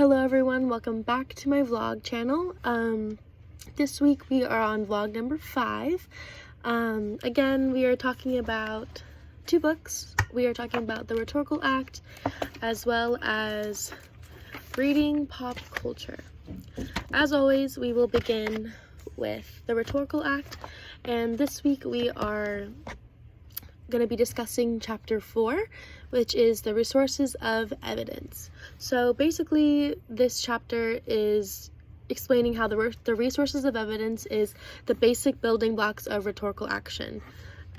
Hello everyone, welcome back to my vlog channel. This week we are on vlog number 5. Again, we are talking about 2 books. We are talking about The Rhetorical Act as well as reading pop culture. As always, we will begin with The Rhetorical Act, and this week we are going to be discussing chapter 4, which is the resources of evidence. So basically this chapter is explaining how the resources of evidence is the basic building blocks of rhetorical action.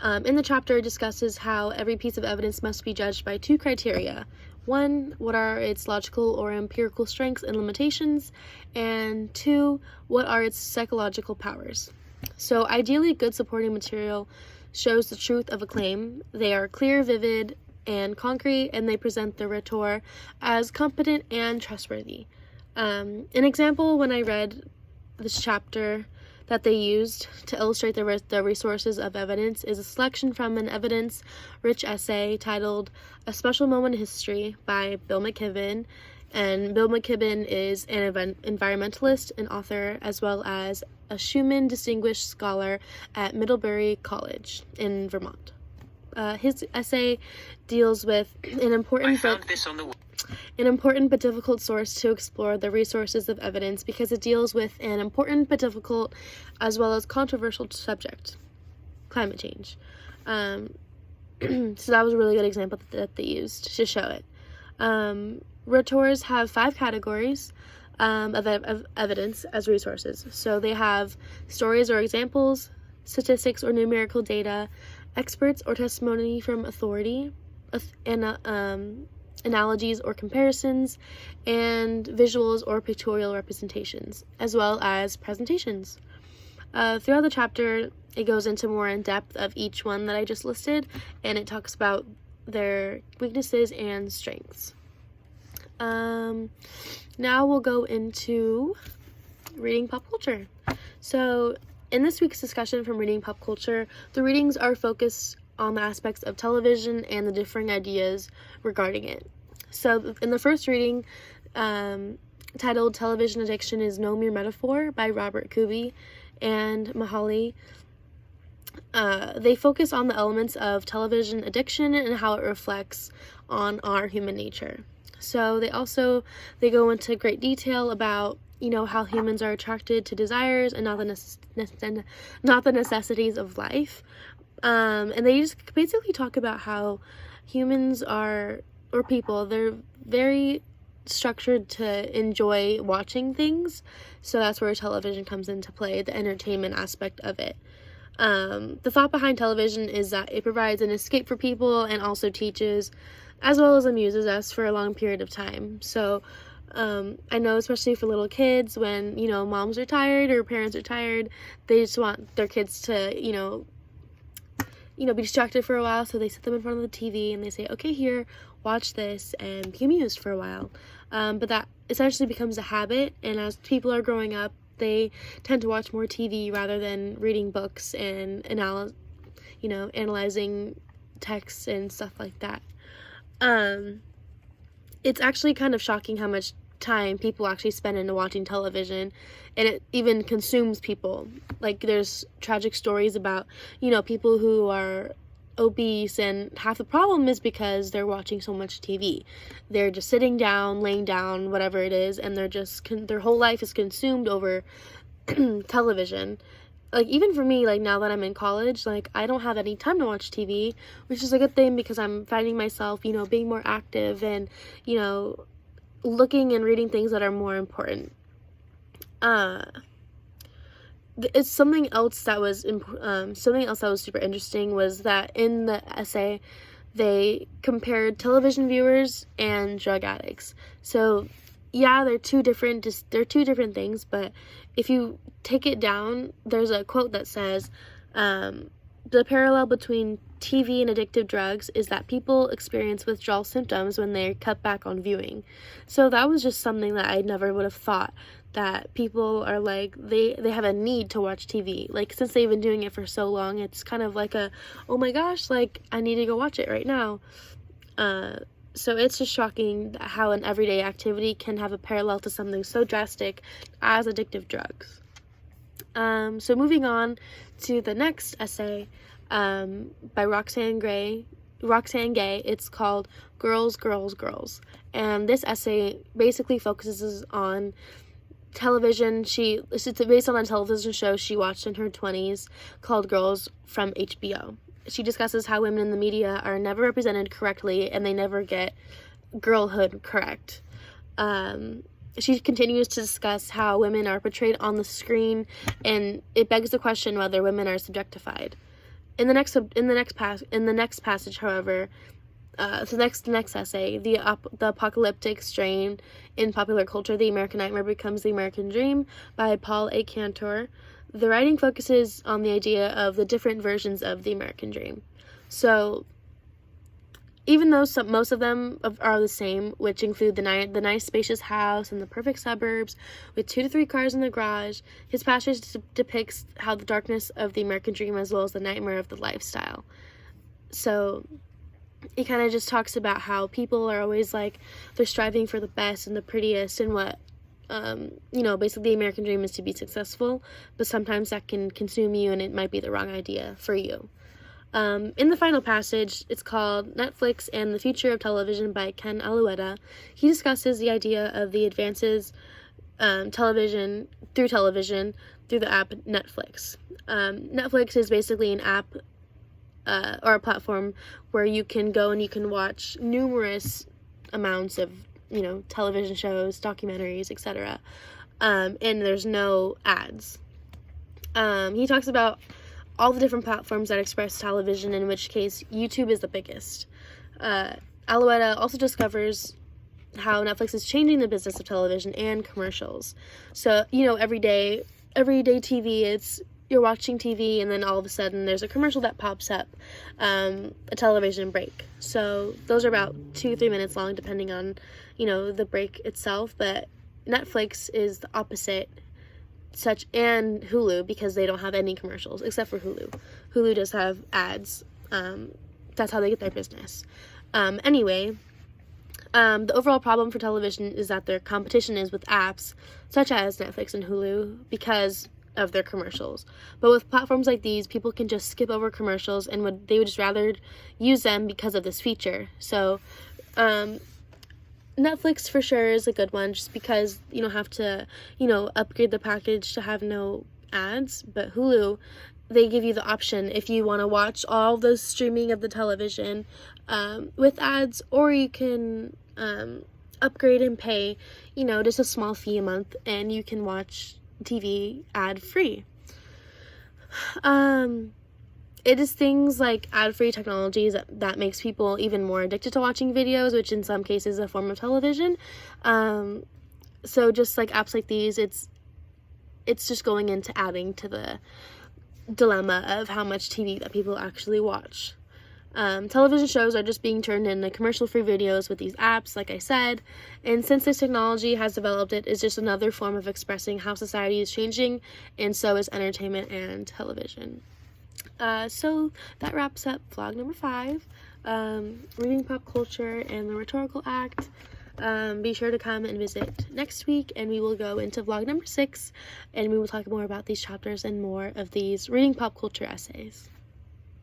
In the chapter it discusses how every piece of evidence must be judged by 2 criteria. 1, what are its logical or empirical strengths and limitations, and 2, what are its psychological powers. So ideally, good supporting material shows the truth of a claim. They are clear, vivid, and concrete, and they present the rhetor as competent and trustworthy. An example when I read this chapter that they used to illustrate the resources of evidence is a selection from an evidence-rich essay titled A Special Moment in History by Bill McKibben. And Bill McKibben is an environmentalist and author, as well as a Schumann Distinguished Scholar at Middlebury College in Vermont. His essay deals with an important but difficult source to explore the resources of evidence because it deals with an important but difficult as well as controversial subject, climate change. So that was a really good example that they used to show it. Rhetors have 5 categories of evidence as resources. So they have stories or examples, statistics or numerical data, experts or testimony from authority, analogies or comparisons, and visuals or pictorial representations, as well as presentations. Throughout the chapter, it goes into more in depth of each one that I just listed, and it talks about their weaknesses and strengths. Now we'll go into reading pop culture. So in this week's discussion from Reading Pop Culture, the readings are focused on the aspects of television and the differing ideas regarding it. So in the first reading, titled Television Addiction is No Mere Metaphor by Robert Kuby and Mahaly, they focus on the elements of television addiction and how it reflects on our human nature. So they go into great detail about, how humans are attracted to desires and not the necessities of life. And they just basically talk about how humans they're very structured to enjoy watching things. So that's where television comes into play, the entertainment aspect of it. The thought behind television is that it provides an escape for people and also teaches as well as amuses us for a long period of time. So I know especially for little kids, when moms are tired or parents are tired, they just want their kids to be distracted for a while, so they sit them in front of the TV and they say, okay, here, watch this and be amused for a while. But that essentially becomes a habit, and as people are growing up, they tend to watch more TV rather than reading books and analyzing texts and stuff like that. It's actually kind of shocking how much time people actually spend into watching television, and it even consumes people. Like, there's tragic stories about, people who are obese, and half the problem is because they're watching so much TV. They're just sitting down, laying down, whatever it is, and their whole life is consumed over television. Like, even for me, like, now that I'm in college, like, I don't have any time to watch TV, which is a good thing because I'm finding myself, being more active and, looking and reading things that are more important. It's something else that was super interesting was that in the essay, they compared television viewers and drug addicts. So, yeah, they're two different things, but if you take it down, there's a quote that says, the parallel between TV and addictive drugs is that people experience withdrawal symptoms when they cut back on viewing. So that was just something that I never would have thought, that people are like, they have a need to watch TV. Like, since they've been doing it for so long, it's kind of like oh my gosh, like, I need to go watch it right now. So it's just shocking how an everyday activity can have a parallel to something so drastic as addictive drugs. So moving on to the next essay by Roxane Gay. It's called Girls, Girls, Girls. And this essay basically focuses on television. It's based on a television show she watched in her 20s called Girls from HBO. She discusses how women in the media are never represented correctly and they never get girlhood correct. She continues to discuss how women are portrayed on the screen, and it begs the question whether women are subjectified. In the next passage, however, the next essay, the apocalyptic strain in popular culture, the American Nightmare becomes the American Dream by Paul A. Cantor. The writing focuses on the idea of the different versions of the American Dream. So, even though most of them are the same, which include the nice spacious house and the perfect suburbs with 2 to 3 cars in the garage, his passage depicts how the darkness of the American Dream as well as the nightmare of the lifestyle. So he kind of just talks about how people are always like, they're striving for the best and the prettiest, and what basically the American Dream is to be successful, but sometimes that can consume you and it might be the wrong idea for you. In the final passage, it's called Netflix and the Future of Television by Ken Alouetta. He discusses the idea of the advances television through the app Netflix. Netflix is basically an app or a platform where you can go and you can watch numerous amounts of television shows, documentaries, etc. And there's no ads. He talks about all the different platforms that express television, in which case YouTube is the biggest. Alouetta also discovers how Netflix is changing the business of television and commercials. So, every day TV, you're watching TV and then all of a sudden there's a commercial that pops up, a television break. So those are about 2-3 minutes long depending on, the break itself, but Netflix is the opposite, and Hulu, because they don't have any commercials except for Hulu. Hulu does have ads. That's how they get their business. Anyway, the overall problem for television is that their competition is with apps such as Netflix and Hulu because of their commercials. But with platforms like these, people can just skip over commercials and they would just rather use them because of this feature. So Netflix for sure is a good one, just because you don't have to upgrade the package to have no ads. But Hulu, they give you the option if you want to watch all the streaming of the television with ads, or you can upgrade and pay just a small fee a month and you can watch TV ad free. It is things like ad-free technologies that makes people even more addicted to watching videos, which in some cases is a form of television. So just like apps like these, it's just going into adding to the dilemma of how much TV that people actually watch. Television shows are just being turned into commercial-free videos with these apps, like I said, and since this technology has developed, it is just another form of expressing how society is changing, and so is entertainment and television. So that wraps up vlog number 5, reading pop culture and the rhetorical act. Be sure to come and visit next week, and we will go into vlog number 6, and we will talk more about these chapters and more of these reading pop culture essays.